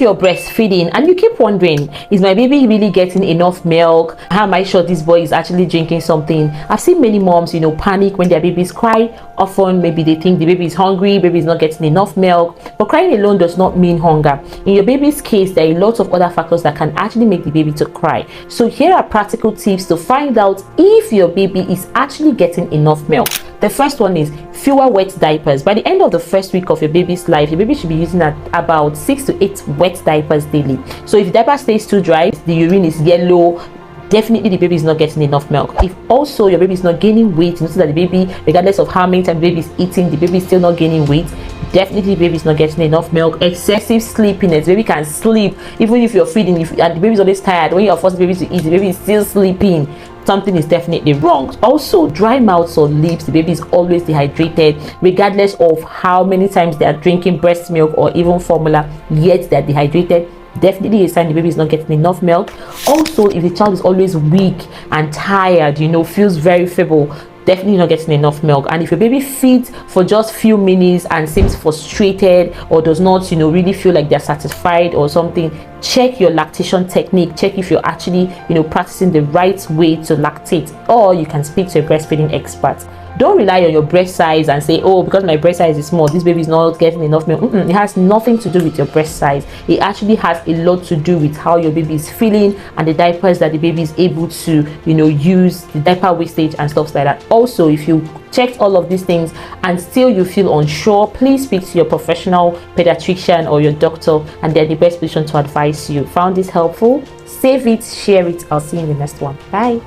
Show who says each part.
Speaker 1: If you're breastfeeding and you keep wondering, is my baby really getting enough milk? How am I sure this boy is actually drinking something? I've seen many moms, panic when their babies cry. Often maybe they think the baby is hungry, baby is not getting enough milk. But crying alone does not mean hunger. In your baby's case, there are lots of other factors that can actually make the baby to cry. So here are practical tips to find out if your baby is actually getting enough milk. The first one is fewer wet diapers. By the end of the first week of your baby's life, your baby should be using about 6 to 8 wet diapers daily. So if the diaper stays too dry, the urine is yellow, definitely the baby is not getting enough milk. If also your baby is not gaining weight, notice that the baby, regardless of how many times the baby is eating, the baby is still not gaining weight, definitely the baby is not getting enough milk. Excessive sleepiness, the baby can sleep even if you're feeding, and the baby is always tired. When you're forcing the baby to eat, the baby is still sleeping. Something is definitely wrong. Also, dry mouths or lips, the baby is always dehydrated, regardless of how many times they are drinking breast milk or even formula, yet they're dehydrated. Definitely a sign the baby is not getting enough milk. Also, if the child is always weak and tired, feels very feeble, definitely not getting enough milk. And if your baby feeds for just few minutes and seems frustrated or does not really feel like they're satisfied or something, check your lactation technique. Check if you're actually practicing the right way to lactate, or you can speak to a breastfeeding expert. Don't rely on your breast size and say, oh, because my breast size is small, this baby is not getting enough milk. It has nothing to do with your breast size. It actually has a lot to do with how your baby is feeling and the diapers that the baby is able to use, the diaper wastage and stuff like that. Also, if you checked all of these things and still you feel unsure, please speak to your professional pediatrician or your doctor, and they're the best position to advise you. Found this helpful? Save it, share it. I'll see you in the next one. Bye.